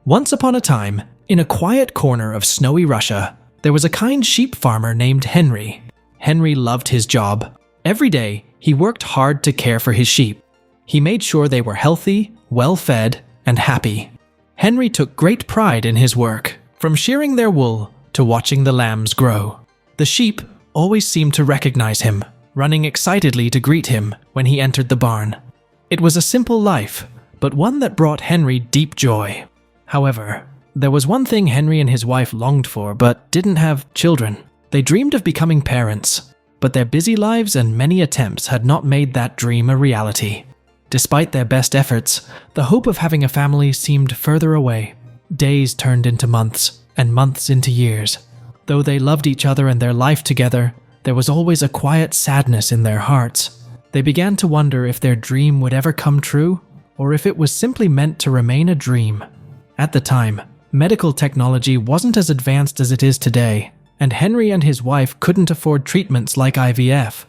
Once upon a time, in a quiet corner of snowy Russia, there was a kind sheep farmer named Henry. Henry loved his job. Every day, he worked hard to care for his sheep. He made sure they were healthy, well-fed, and happy. Henry took great pride in his work, from shearing their wool to watching the lambs grow. The sheep always seemed to recognize him, running excitedly to greet him when he entered the barn. It was a simple life, but one that brought Henry deep joy. However, there was one thing Henry and his wife longed for but didn't have: children. They dreamed of becoming parents, but their busy lives and many attempts had not made that dream a reality. Despite their best efforts, the hope of having a family seemed further away. Days turned into months, and months into years. Though they loved each other and their life together, there was always a quiet sadness in their hearts. They began to wonder if their dream would ever come true, or if it was simply meant to remain a dream. At the time, medical technology wasn't as advanced as it is today, and Henry and his wife couldn't afford treatments like IVF.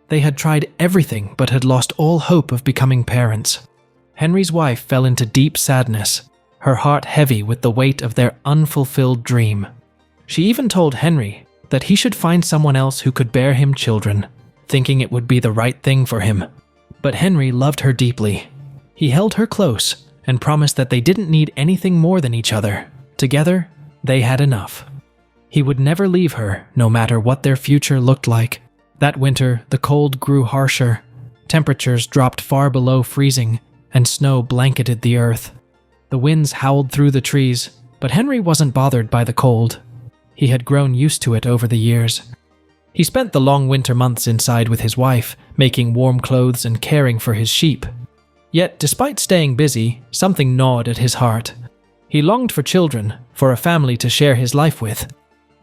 They had tried everything but had lost all hope of becoming parents. Henry's wife fell into deep sadness, her heart heavy with the weight of their unfulfilled dream. She even told Henry that he should find someone else who could bear him children, thinking it would be the right thing for him. But Henry loved her deeply. He held her close and promised that they didn't need anything more than each other. Together, they had enough. He would never leave her, no matter what their future looked like. That winter, the cold grew harsher. Temperatures dropped far below freezing, and snow blanketed the earth. The winds howled through the trees, but Henry wasn't bothered by the cold. He had grown used to it over the years. He spent the long winter months inside with his wife, making warm clothes and caring for his sheep. Yet, despite staying busy, something gnawed at his heart. He longed for children, for a family to share his life with.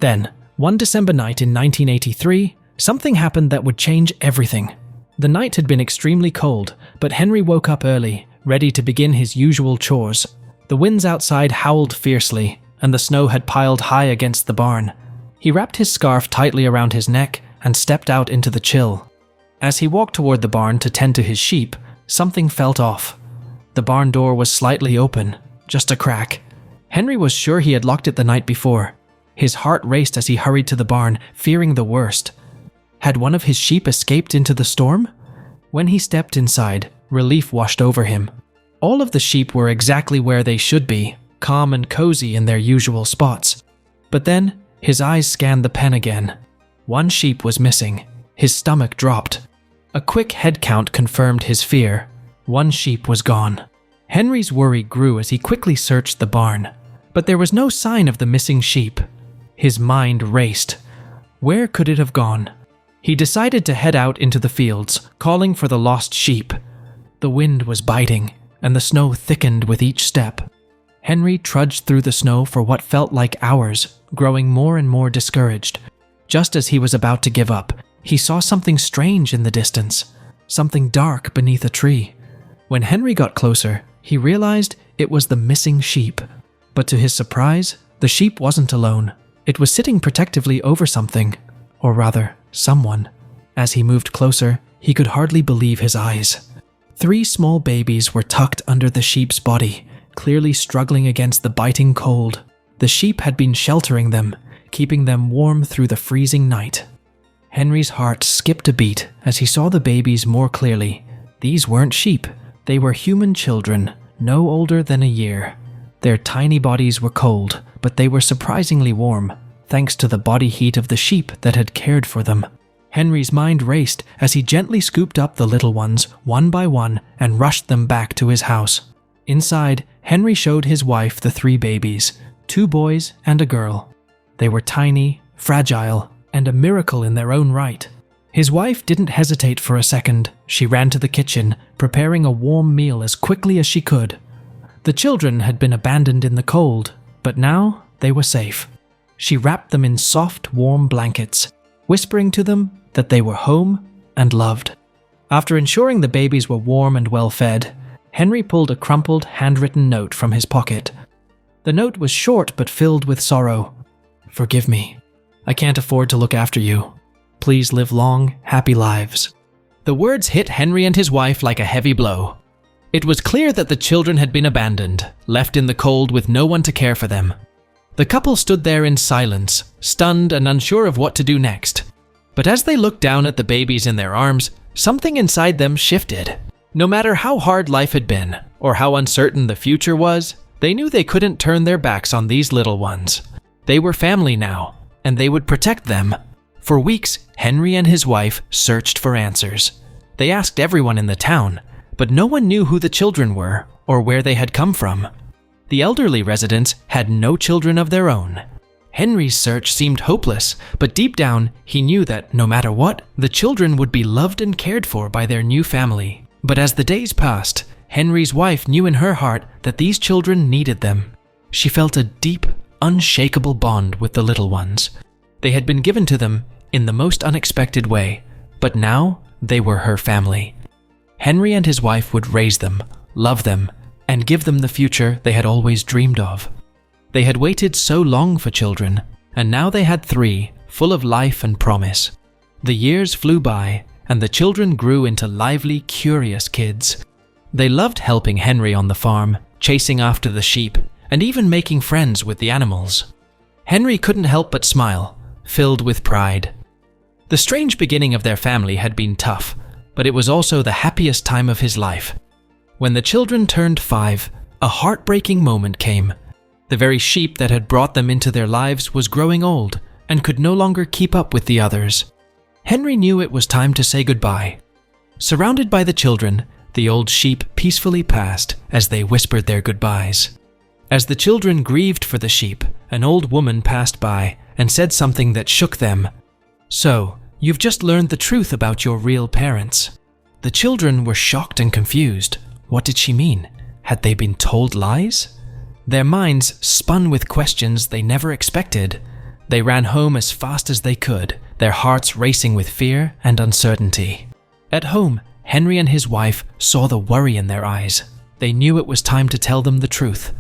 Then, one December night in 1983, something happened that would change everything. The night had been extremely cold, but Henry woke up early, ready to begin his usual chores. The winds outside howled fiercely, and the snow had piled high against the barn. He wrapped his scarf tightly around his neck and stepped out into the chill. As he walked toward the barn to tend to his sheep, something felt off. The barn door was slightly open, just a crack. Henry was sure he had locked it the night before. His heart raced as he hurried to the barn, fearing the worst. Had one of his sheep escaped into the storm? When he stepped inside, relief washed over him. All of the sheep were exactly where they should be, calm and cozy in their usual spots. But then, his eyes scanned the pen again. One sheep was missing. His stomach dropped. A quick head count confirmed his fear. One sheep was gone. Henry's worry grew as he quickly searched the barn. But there was no sign of the missing sheep. His mind raced. Where could it have gone? He decided to head out into the fields, calling for the lost sheep. The wind was biting, and the snow thickened with each step. Henry trudged through the snow for what felt like hours, growing more and more discouraged. Just as he was about to give up, he saw something strange in the distance, something dark beneath a tree. When Henry got closer, he realized it was the missing sheep. But to his surprise, the sheep wasn't alone. It was sitting protectively over something, or rather, someone. As he moved closer, he could hardly believe his eyes. 3 small babies were tucked under the sheep's body, clearly struggling against the biting cold. The sheep had been sheltering them, keeping them warm through the freezing night. Henry's heart skipped a beat as he saw the babies more clearly. These weren't sheep. They were human children, no older than a year. Their tiny bodies were cold, but they were surprisingly warm, thanks to the body heat of the sheep that had cared for them. Henry's mind raced as he gently scooped up the little ones, one by one, and rushed them back to his house. Inside, Henry showed his wife the 3 babies, 2 boys and a girl. They were tiny, fragile, and a miracle in their own right. His wife didn't hesitate for a second. She ran to the kitchen, preparing a warm meal as quickly as she could. The children had been abandoned in the cold, but now they were safe. She wrapped them in soft, warm blankets, whispering to them that they were home and loved. After ensuring the babies were warm and well fed, Henry pulled a crumpled, handwritten note from his pocket. The note was short but filled with sorrow. "Forgive me. I can't afford to look after you. Please live long, happy lives." The words hit Henry and his wife like a heavy blow. It was clear that the children had been abandoned, left in the cold with no one to care for them. The couple stood there in silence, stunned and unsure of what to do next. But as they looked down at the babies in their arms, something inside them shifted. No matter how hard life had been, or how uncertain the future was, they knew they couldn't turn their backs on these little ones. They were family now, and they would protect them. For weeks, Henry and his wife searched for answers. They asked everyone in the town, but no one knew who the children were or where they had come from. The elderly residents had no children of their own. Henry's search seemed hopeless, but deep down, he knew that no matter what, the children would be loved and cared for by their new family. But as the days passed, Henry's wife knew in her heart that these children needed them. She felt a deep, unshakable bond with the little ones. They had been given to them in the most unexpected way, but now they were her family. Henry and his wife would raise them, love them, and give them the future they had always dreamed of. They had waited so long for children, and now they had 3, full of life and promise. The years flew by, and the children grew into lively, curious kids. They loved helping Henry on the farm, chasing after the sheep, and even making friends with the animals. Henry couldn't help but smile, filled with pride. The strange beginning of their family had been tough, but it was also the happiest time of his life. When the children turned 5, a heartbreaking moment came. The very sheep that had brought them into their lives was growing old and could no longer keep up with the others. Henry knew it was time to say goodbye. Surrounded by the children, the old sheep peacefully passed as they whispered their goodbyes. As the children grieved for the sheep, an old woman passed by and said something that shook them. "So, you've just learned the truth about your real parents." The children were shocked and confused. What did she mean? Had they been told lies? Their minds spun with questions they never expected. They ran home as fast as they could, their hearts racing with fear and uncertainty. At home, Henry and his wife saw the worry in their eyes. They knew it was time to tell them the truth.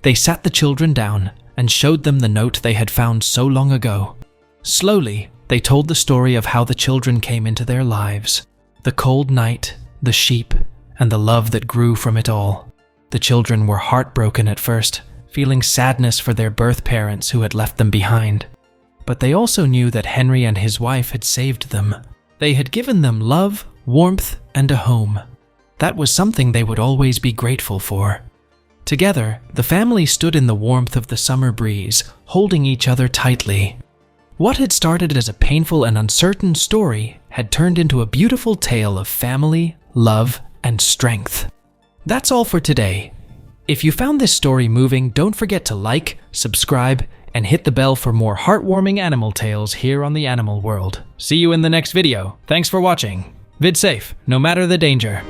They sat the children down and showed them the note they had found so long ago. Slowly, they told the story of how the children came into their lives. The cold night, the sheep, and the love that grew from it all. The children were heartbroken at first, feeling sadness for their birth parents who had left them behind. But they also knew that Henry and his wife had saved them. They had given them love, warmth, and a home. That was something they would always be grateful for. Together, the family stood in the warmth of the summer breeze, holding each other tightly. What had started as a painful and uncertain story had turned into a beautiful tale of family, love, and strength. That's all for today. If you found this story moving, don't forget to like, subscribe, and hit the bell for more heartwarming animal tales here on the Animal World. See you in the next video. Thanks for watching. Vid safe, no matter the danger.